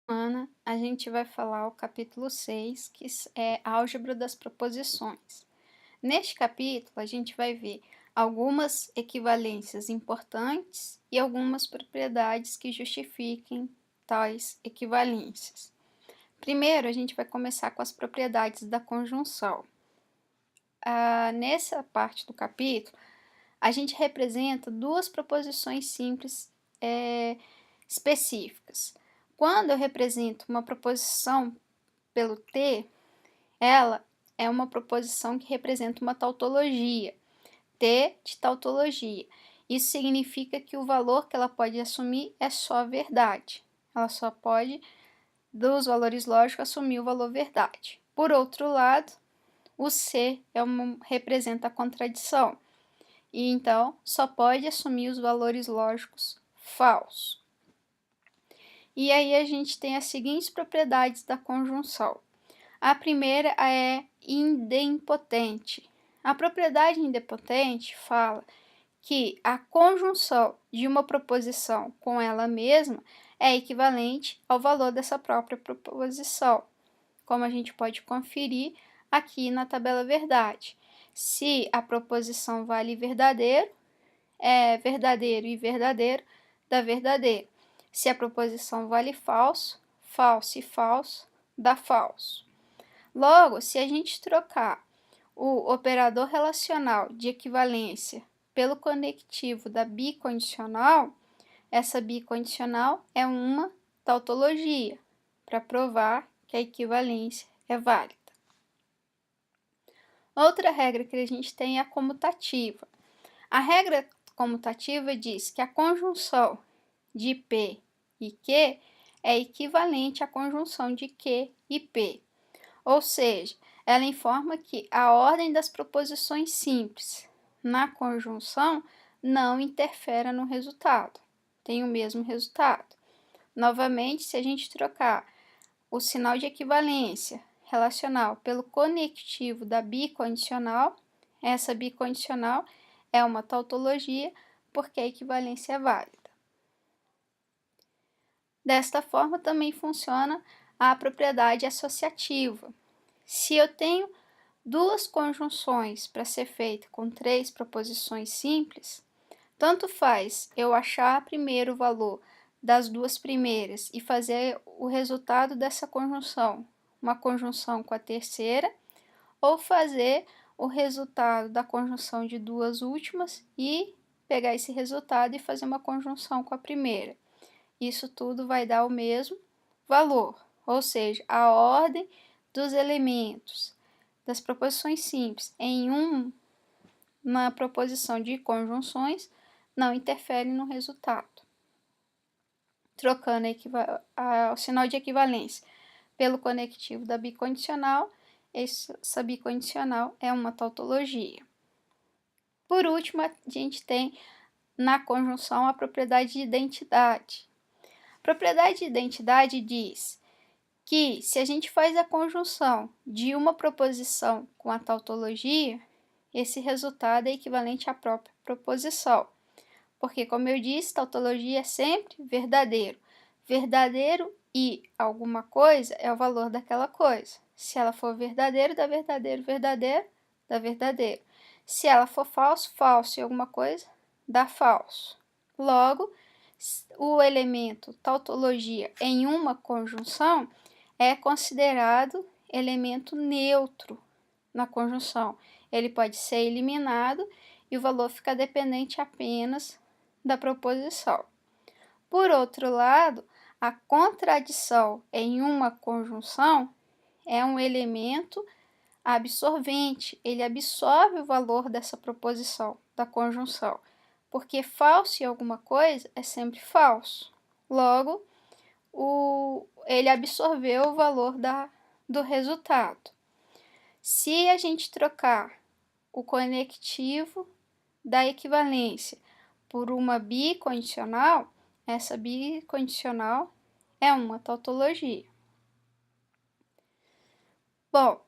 Semana, a gente vai falar o capítulo 6, que é Álgebra das Proposições. Neste capítulo, a gente vai ver algumas equivalências importantes e algumas propriedades que justifiquem tais equivalências. Primeiro, a gente vai começar com as propriedades da conjunção. Nessa parte do capítulo, a gente representa duas proposições simples específicas. Quando eu represento uma proposição pelo T, ela é uma proposição que representa uma tautologia, T de tautologia. Isso significa que o valor que ela pode assumir é só verdade. Ela só pode, dos valores lógicos, assumir o valor verdade. Por outro lado, o C representa a contradição. E então só pode assumir os valores lógicos falsos. E aí a gente tem as seguintes propriedades da conjunção. A primeira é idempotente. A propriedade idempotente fala que a conjunção de uma proposição com ela mesma é equivalente ao valor dessa própria proposição, como a gente pode conferir aqui na tabela verdade. Se a proposição vale verdadeiro, é verdadeiro e verdadeiro dá verdadeiro. Se a proposição vale falso, falso e falso dá falso. Logo, se a gente trocar o operador relacional de equivalência pelo conectivo da bicondicional, essa bicondicional é uma tautologia, para provar que a equivalência é válida. Outra regra que a gente tem é a comutativa. A regra comutativa diz que a conjunção de P e Q é equivalente à conjunção de Q e P. Ou seja, ela informa que a ordem das proposições simples na conjunção não interfere no resultado, tem o mesmo resultado. Novamente, se a gente trocar o sinal de equivalência relacional pelo conectivo da bicondicional, essa bicondicional é uma tautologia porque a equivalência é válida. Desta forma, também funciona a propriedade associativa. Se eu tenho duas conjunções para ser feita com três proposições simples, tanto faz eu achar primeiro o valor das duas primeiras e fazer o resultado dessa conjunção, uma conjunção com a terceira, ou fazer o resultado da conjunção de duas últimas e pegar esse resultado e fazer uma conjunção com a primeira. Isso tudo vai dar o mesmo valor, ou seja, a ordem dos elementos das proposições simples em uma proposição de conjunções não interfere no resultado. Trocando o sinal de equivalência pelo conectivo da bicondicional, essa bicondicional é uma tautologia. Por último, a gente tem na conjunção a propriedade de identidade. A propriedade de identidade diz que se a gente faz a conjunção de uma proposição com a tautologia, esse resultado é equivalente à própria proposição. Porque, como eu disse, tautologia é sempre verdadeiro. Verdadeiro e alguma coisa é o valor daquela coisa. Se ela for verdadeiro, dá verdadeiro, verdadeiro, dá verdadeiro. Se ela for falso, falso e alguma coisa, dá falso. Logo, o elemento tautologia em uma conjunção é considerado elemento neutro na conjunção. Ele pode ser eliminado e o valor fica dependente apenas da proposição. Por outro lado, a contradição em uma conjunção é um elemento absorvente, ele absorve o valor dessa proposição, da conjunção, porque falso em alguma coisa é sempre falso. Logo, ele absorveu o valor do resultado. Se a gente trocar o conectivo da equivalência por uma bicondicional, essa bicondicional é uma tautologia. Bom,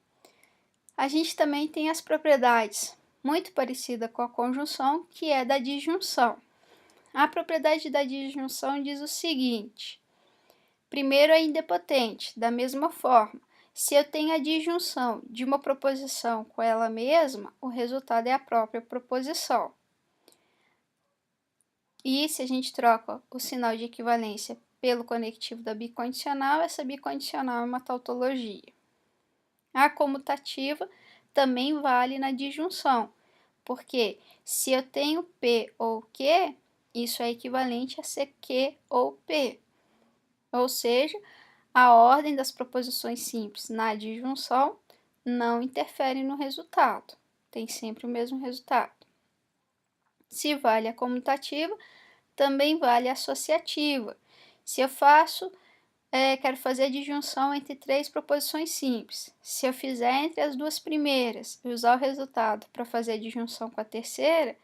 a gente também tem as propriedades muito parecidas com a conjunção, que é da disjunção. A propriedade da disjunção diz o seguinte: Primeiro é idempotente, da mesma forma. Se eu tenho a disjunção de uma proposição com ela mesma, o resultado é a própria proposição. E se a gente troca o sinal de equivalência pelo conectivo da bicondicional, essa bicondicional é uma tautologia. A comutativa também vale na disjunção, porque se eu tenho P ou Q, isso é equivalente a ser Q ou P. Ou seja, a ordem das proposições simples na disjunção não interfere no resultado, tem sempre o mesmo resultado. Se vale a comutativa, também vale a associativa. Se eu quero fazer a disjunção entre 3 proposições simples. Se eu fizer entre as 2 primeiras e usar o resultado para fazer a disjunção com a terceira,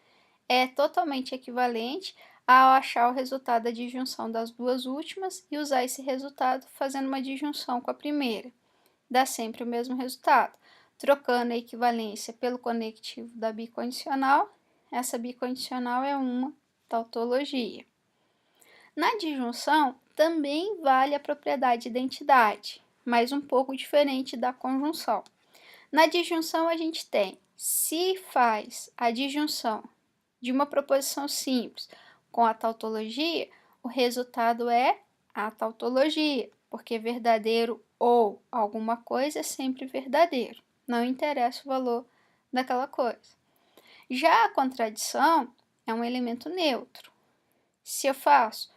é totalmente equivalente ao achar o resultado da disjunção das 2 últimas e usar esse resultado fazendo uma disjunção com a primeira. Dá sempre o mesmo resultado. Trocando a equivalência pelo conectivo da bicondicional, essa bicondicional é uma tautologia. Na disjunção, também vale a propriedade de identidade, mas um pouco diferente da conjunção. Na disjunção, a gente tem, se faz a disjunção de uma proposição simples com a tautologia, o resultado é a tautologia, porque verdadeiro ou alguma coisa é sempre verdadeiro, não interessa o valor daquela coisa. Já a contradição é um elemento neutro. Se eu faço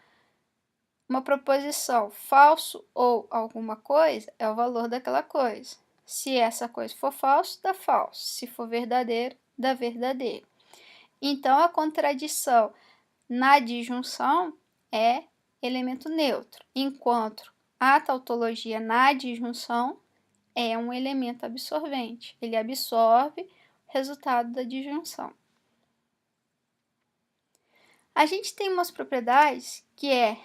uma proposição falso ou alguma coisa, é o valor daquela coisa. Se essa coisa for falso, dá falso. Se for verdadeiro, dá verdadeiro. Então, a contradição na disjunção é elemento neutro, enquanto a tautologia na disjunção é um elemento absorvente. Ele absorve o resultado da disjunção. A gente tem umas propriedades que é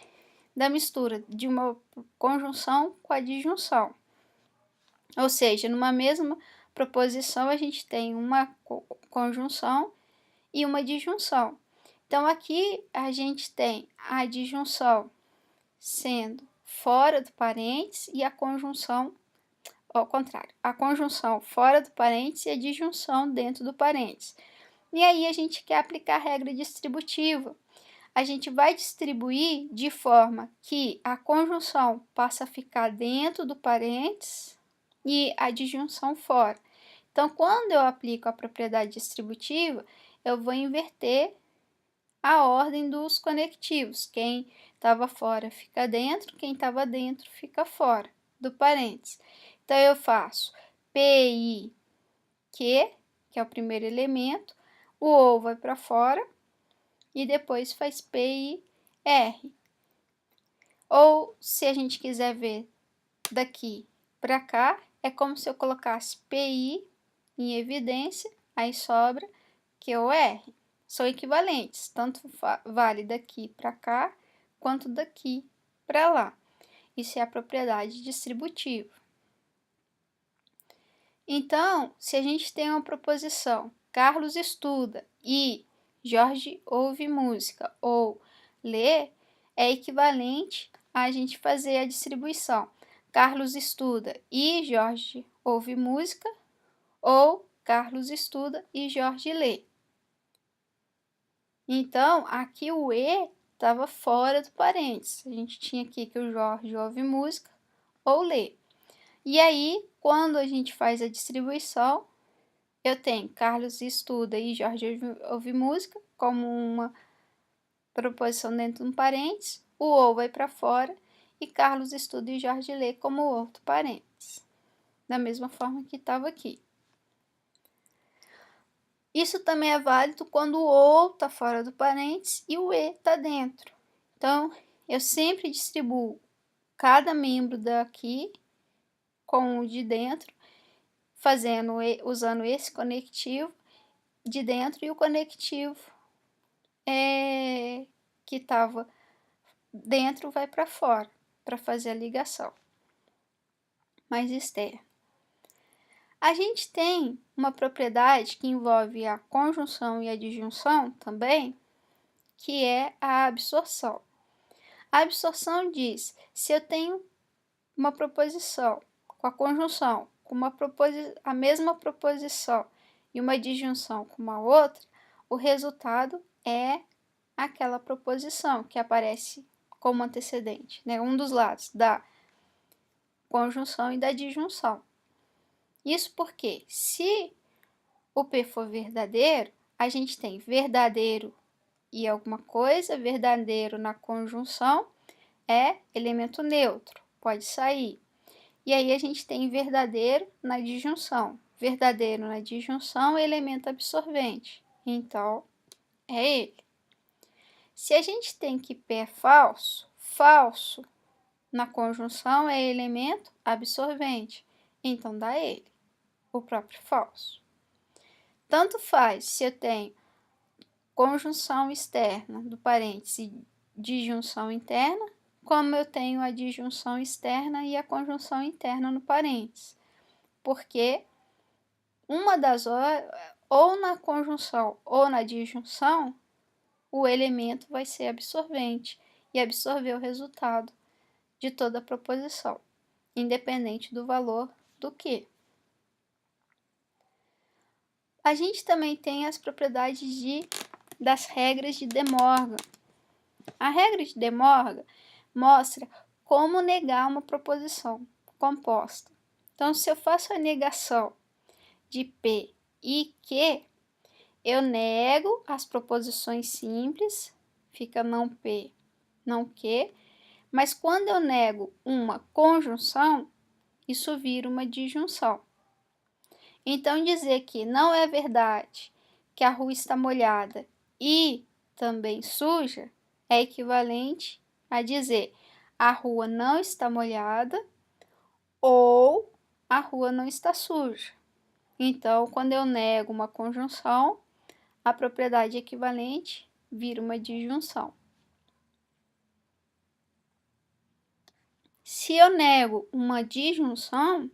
da mistura de uma conjunção com a disjunção. Ou seja, numa mesma proposição a gente tem uma conjunção e uma disjunção. Então aqui a gente tem a disjunção sendo fora do parênteses e a conjunção ao contrário, a conjunção fora do parênteses e a disjunção dentro do parênteses. E aí a gente quer aplicar a regra distributiva. A gente vai distribuir de forma que a conjunção passa a ficar dentro do parênteses e a disjunção fora. Então, quando eu aplico a propriedade distributiva, eu vou inverter a ordem dos conectivos. Quem estava fora fica dentro, quem estava dentro fica fora do parênteses. Então, eu faço PI, que é o primeiro elemento, o ou vai para fora, e depois faz P e R. Ou, se a gente quiser ver daqui para cá, é como se eu colocasse PI em evidência, aí sobra Q ou R. São equivalentes, tanto vale daqui para cá, quanto daqui para lá. Isso é a propriedade distributiva. Então, se a gente tem uma proposição, Carlos estuda e Jorge ouve música ou lê, é equivalente a gente fazer a distribuição. Carlos estuda e Jorge ouve música ou Carlos estuda e Jorge lê. Então, aqui o E estava fora do parênteses. A gente tinha aqui que o Jorge ouve música ou lê. E aí, quando a gente faz a distribuição, eu tenho Carlos estuda e Jorge ouve música como uma proposição dentro de um parênteses, o ou vai para fora e Carlos estuda e Jorge lê como outro parênteses, da mesma forma que estava aqui. Isso também é válido quando o ou está fora do parênteses e o e está dentro. Então, eu sempre distribuo cada membro daqui com o de dentro, usando esse conectivo de dentro e o conectivo que estava dentro vai para fora, para fazer a ligação mais externa. A gente tem uma propriedade que envolve a conjunção e a disjunção também, que é a absorção. A absorção diz, se eu tenho uma proposição com a conjunção, com a mesma proposição e uma disjunção com uma outra, o resultado é aquela proposição que aparece como antecedente, né? Um dos lados da conjunção e da disjunção. Isso porque, se o P for verdadeiro, a gente tem verdadeiro e alguma coisa, verdadeiro na conjunção é elemento neutro, pode sair. E aí a gente tem verdadeiro na disjunção. Verdadeiro na disjunção é elemento absorvente, então é ele. Se a gente tem que P é falso, falso na conjunção é elemento absorvente, então dá ele, o próprio falso. Tanto faz se eu tenho conjunção externa do parêntese disjunção interna, como eu tenho a disjunção externa e a conjunção interna no parênteses, porque uma das horas, ou na conjunção ou na disjunção, o elemento vai ser absorvente e absorver o resultado de toda a proposição, independente do valor do que. A gente também tem as propriedades das regras de De Morgan. A regra de De Morgan mostra como negar uma proposição composta. Então, se eu faço a negação de P e Q, eu nego as proposições simples, fica não P, não Q, mas quando eu nego uma conjunção, isso vira uma disjunção. Então, dizer que não é verdade que a rua está molhada e também suja é equivalente a dizer a rua não está molhada ou a rua não está suja. Então, quando eu nego uma conjunção, a propriedade equivalente vira uma disjunção. Se eu nego uma disjunção,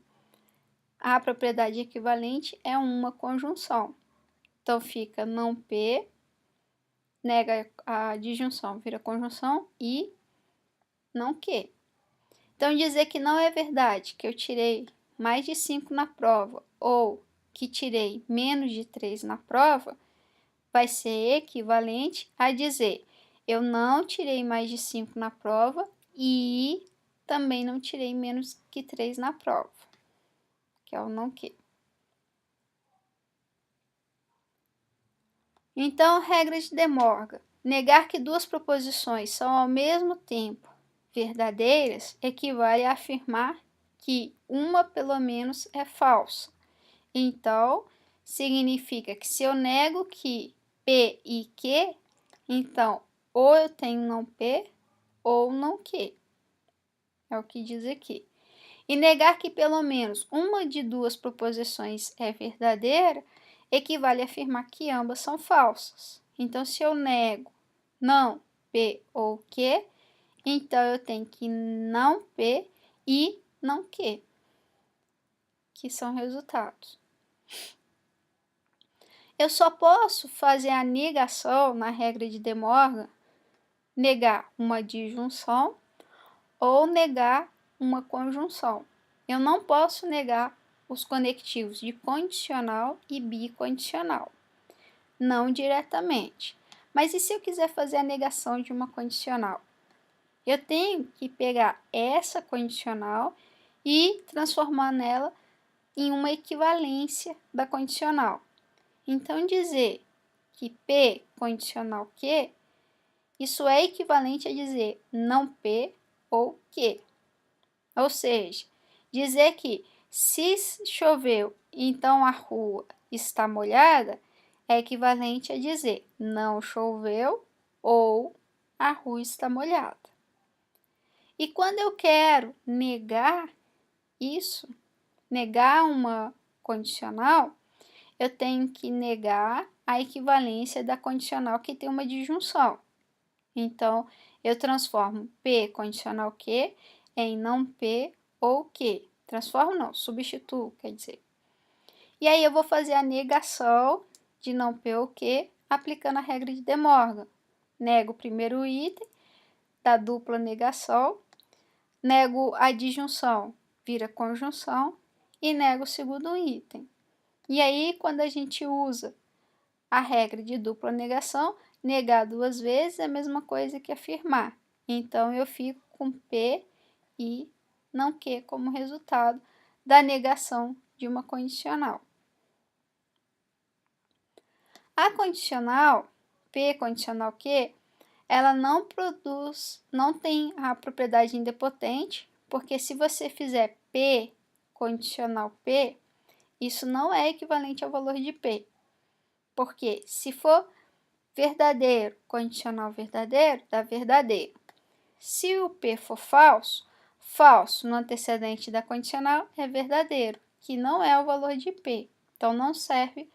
a propriedade equivalente é uma conjunção. Então, fica não P, nega a disjunção, vira conjunção e não Q. Então, dizer que não é verdade que eu tirei mais de 5 na prova ou que tirei menos de 3 na prova, vai ser equivalente a dizer eu não tirei mais de 5 na prova e também não tirei menos que 3 na prova, que é o não que. Então, regra de De Morgan. Negar que duas proposições são ao mesmo tempo verdadeiras equivale a afirmar que uma pelo menos é falsa. Então, significa que se eu nego que P e Q, então ou eu tenho não P ou não Q. É o que diz aqui. E negar que pelo menos uma de duas proposições é verdadeira equivale a afirmar que ambas são falsas. Então, se eu nego não P ou Q, então eu tenho que não P e não Q, que são resultados. Eu só posso fazer a negação na regra de De Morgan, negar uma disjunção ou negar uma conjunção. Eu não posso negar os conectivos de condicional e bicondicional, não diretamente. Mas e se eu quiser fazer a negação de uma condicional? Eu tenho que pegar essa condicional e transformar nela em uma equivalência da condicional. Então, dizer que P condicional Q, isso é equivalente a dizer não P ou Q. Ou seja, dizer que se choveu, então a rua está molhada, é equivalente a dizer não choveu ou a rua está molhada. E quando eu quero negar isso, negar uma condicional, eu tenho que negar a equivalência da condicional que tem uma disjunção. Então, eu transformo P condicional Q em não P ou Q. Transformo não, substituo, quer dizer. E aí eu vou fazer a negação de não P ou Q aplicando a regra de De Morgan. Nego o primeiro item da dupla negação, nego a disjunção, vira conjunção, e nego o segundo item. E aí, quando a gente usa a regra de dupla negação, negar duas vezes é a mesma coisa que afirmar. Então, eu fico com P e não Q como resultado da negação de uma condicional. A condicional, P condicional Q, ela não tem a propriedade idempotente, porque se você fizer P condicional P, isso não é equivalente ao valor de P. Porque se for verdadeiro, condicional verdadeiro, dá verdadeiro. Se o P for falso, falso no antecedente da condicional é verdadeiro, que não é o valor de P. Então, não serve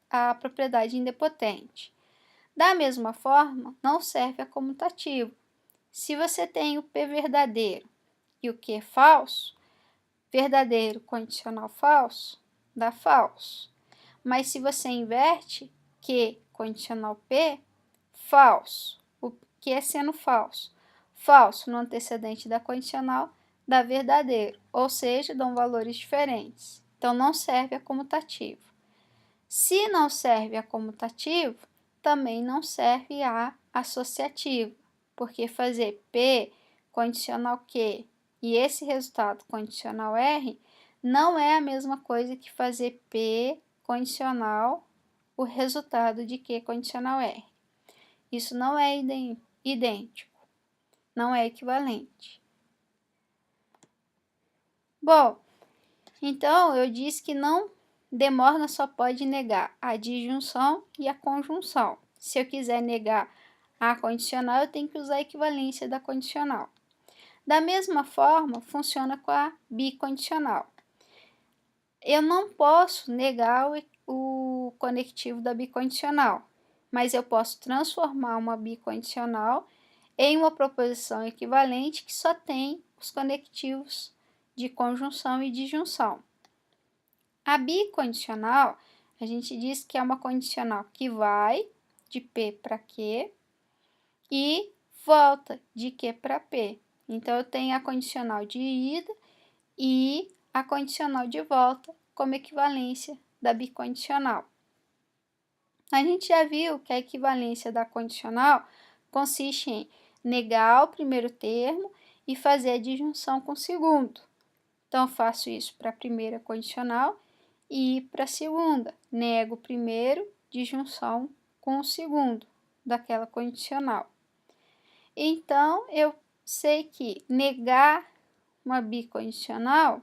a propriedade idempotente. Da mesma forma, não serve a comutativo. Se você tem o P verdadeiro e o Q falso, verdadeiro condicional falso, dá falso. Mas se você inverte Q condicional P, falso, o Q sendo falso, falso no antecedente da condicional, dá verdadeiro, ou seja, dão valores diferentes. Então, não serve a comutativo. Se não serve a comutativo, também não serve a associativo, porque fazer P condicional Q e esse resultado condicional R não é a mesma coisa que fazer P condicional o resultado de Q condicional R. Isso não é idêntico, não é equivalente. Bom, então eu disse que não De Morgan só pode negar a disjunção e a conjunção. Se eu quiser negar a condicional, eu tenho que usar a equivalência da condicional. Da mesma forma, funciona com a bicondicional. Eu não posso negar o conectivo da bicondicional, mas eu posso transformar uma bicondicional em uma proposição equivalente que só tem os conectivos de conjunção e disjunção. A bicondicional, a gente diz que é uma condicional que vai de P para Q e volta de Q para P. Então, eu tenho a condicional de ida e a condicional de volta como equivalência da bicondicional. A gente já viu que a equivalência da condicional consiste em negar o primeiro termo e fazer a disjunção com o segundo. Então, eu faço isso para a primeira condicional e para a segunda. Nego o primeiro, disjunção com o segundo daquela condicional. Então, eu sei que negar uma bicondicional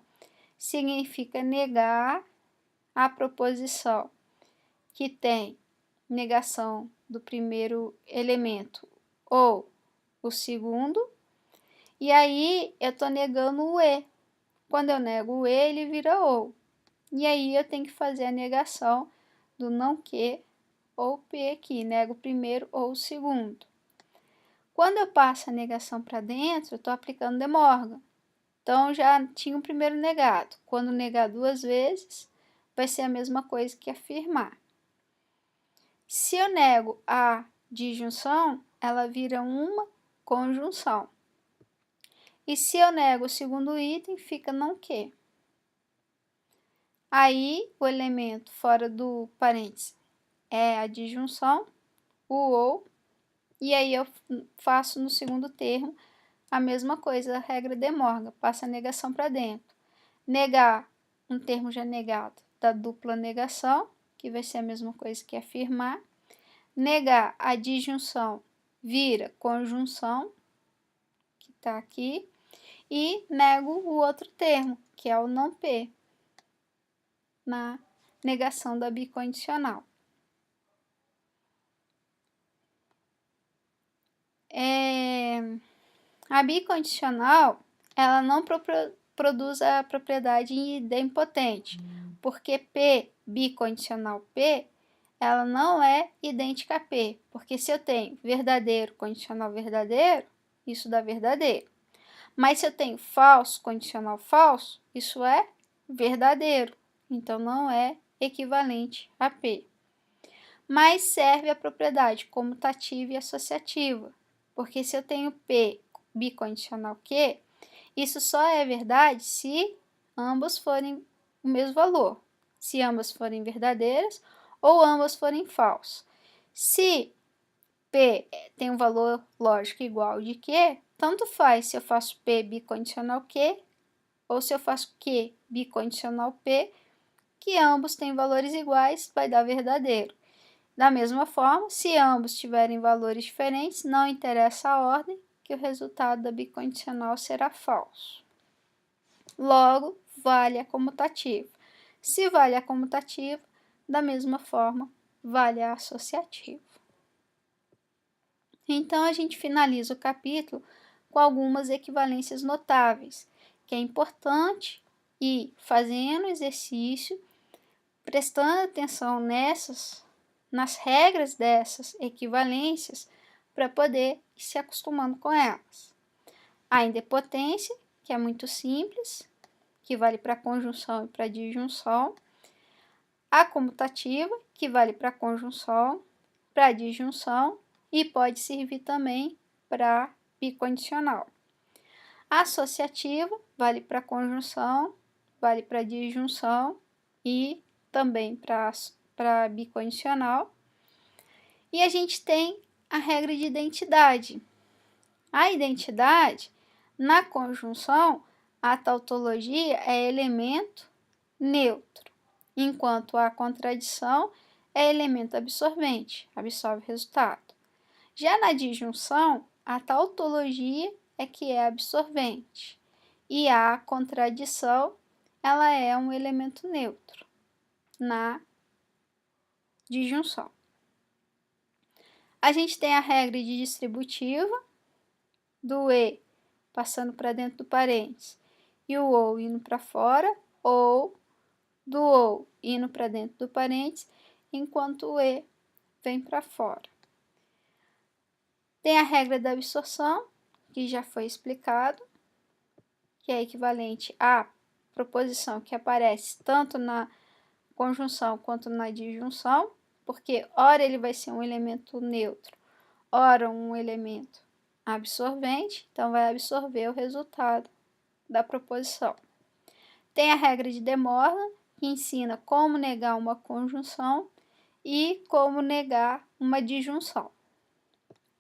significa negar a proposição que tem negação do primeiro elemento ou o segundo, e aí eu estou negando o E. Quando eu nego o E, ele vira OU. E aí eu tenho que fazer a negação do não Q ou P aqui, nego o primeiro ou o segundo. Quando eu passo a negação para dentro, eu estou aplicando De Morgan. Então, já tinha o primeiro negado. Quando negar duas vezes, vai ser a mesma coisa que afirmar. Se eu nego a disjunção, ela vira uma conjunção. E se eu nego o segundo item, fica não Q. Aí, o elemento fora do parênteses é a disjunção, o ou, e aí eu faço no segundo termo a mesma coisa, a regra De Morgan, passa a negação para dentro. Negar um termo já negado da dupla negação, que vai ser a mesma coisa que afirmar. Negar a disjunção vira conjunção, que está aqui, e nego o outro termo, que é o não P, na negação da bicondicional. A bicondicional, ela não produz a propriedade idempotente, porque P bicondicional P, ela não é idêntica a P, porque se eu tenho verdadeiro condicional verdadeiro, isso dá verdadeiro. Mas se eu tenho falso condicional falso, isso é verdadeiro, então não é equivalente a P. Mas serve a propriedade comutativa e associativa. Porque se eu tenho P bicondicional Q, isso só é verdade se ambos forem o mesmo valor. Se ambas forem verdadeiras ou ambas forem falsas. Se P tem um valor lógico igual de Q, tanto faz se eu faço P bicondicional Q ou se eu faço Q bicondicional P, que ambos têm valores iguais, vai dar verdadeiro. Da mesma forma, se ambos tiverem valores diferentes, não interessa a ordem, que o resultado da bicondicional será falso. Logo, vale a comutativa. Se vale a comutativa, da mesma forma, vale a associativa. Então, a gente finaliza o capítulo com algumas equivalências notáveis, que é importante ir fazendo exercício, prestando atenção nas regras dessas equivalências, para poder ir se acostumando com elas. A idempotência, que é muito simples, que vale para conjunção e para disjunção. A comutativa, que vale para conjunção, para disjunção e pode servir também para bicondicional. A associativa vale para conjunção, vale para disjunção e também para bicondicional. E a gente tem a regra de identidade. A identidade, na conjunção, a tautologia é elemento neutro, enquanto a contradição é elemento absorvente, absorve o resultado. Já na disjunção, a tautologia é que é absorvente e a contradição ela é um elemento neutro na disjunção. A gente tem a regra de distributiva, do E passando para dentro do parênteses e o OU indo para fora, ou do OU indo para dentro do parênteses, enquanto o E vem para fora. Tem a regra da absorção, que já foi explicado, que é equivalente à proposição que aparece tanto na conjunção quanto na disjunção, porque ora ele vai ser um elemento neutro, ora um elemento absorvente, então vai absorver o resultado da proposição. Tem a regra de De Morgan, que ensina como negar uma conjunção e como negar uma disjunção.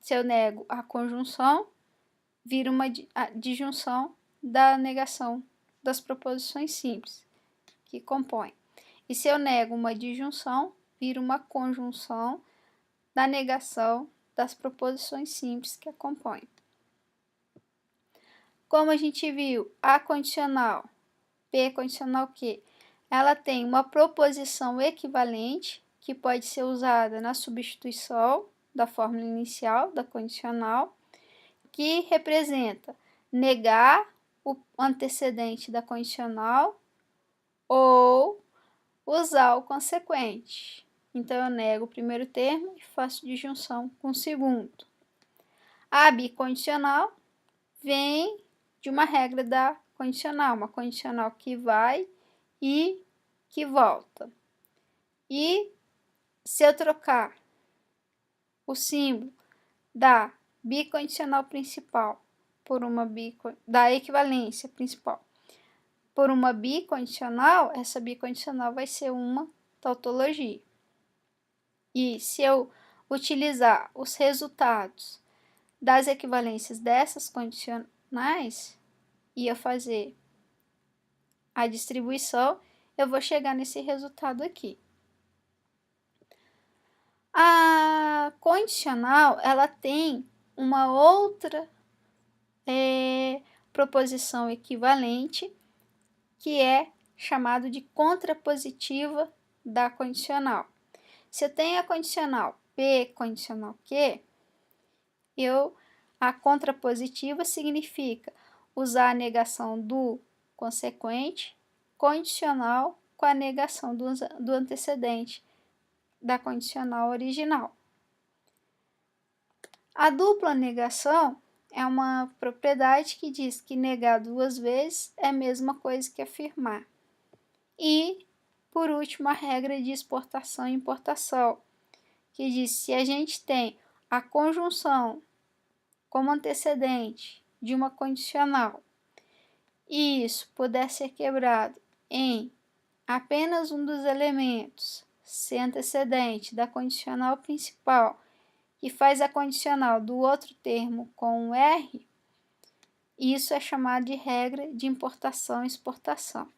Se eu nego a conjunção, vira uma disjunção da negação das proposições simples que compõem. E se eu nego uma disjunção, vira uma conjunção da negação das proposições simples que a compõem. Como a gente viu, a condicional, P condicional Q, ela tem uma proposição equivalente que pode ser usada na substituição da fórmula inicial da condicional, que representa negar o antecedente da condicional ou usar o consequente. Então, eu nego o primeiro termo e faço disjunção com o segundo. A bicondicional vem de uma regra da condicional, uma condicional que vai e que volta. E se eu trocar o símbolo da bicondicional principal por uma da equivalência principal por uma bicondicional, essa bicondicional vai ser uma tautologia. E se eu utilizar os resultados das equivalências dessas condicionais e eu fazer a distribuição, eu vou chegar nesse resultado aqui. A condicional, ela tem uma outra proposição equivalente, que é chamado de contrapositiva da condicional. Se eu tenho a condicional P condicional Q, a contrapositiva significa usar a negação do consequente condicional com a negação do antecedente da condicional original. A dupla negação é uma propriedade que diz que negar duas vezes é a mesma coisa que afirmar. E, por último, a regra de exportação e importação, que diz que se a gente tem a conjunção como antecedente de uma condicional, e isso puder ser quebrado em apenas um dos elementos ser antecedente da condicional principal, que faz a condicional do outro termo com o R, isso é chamado de regra de importação e exportação.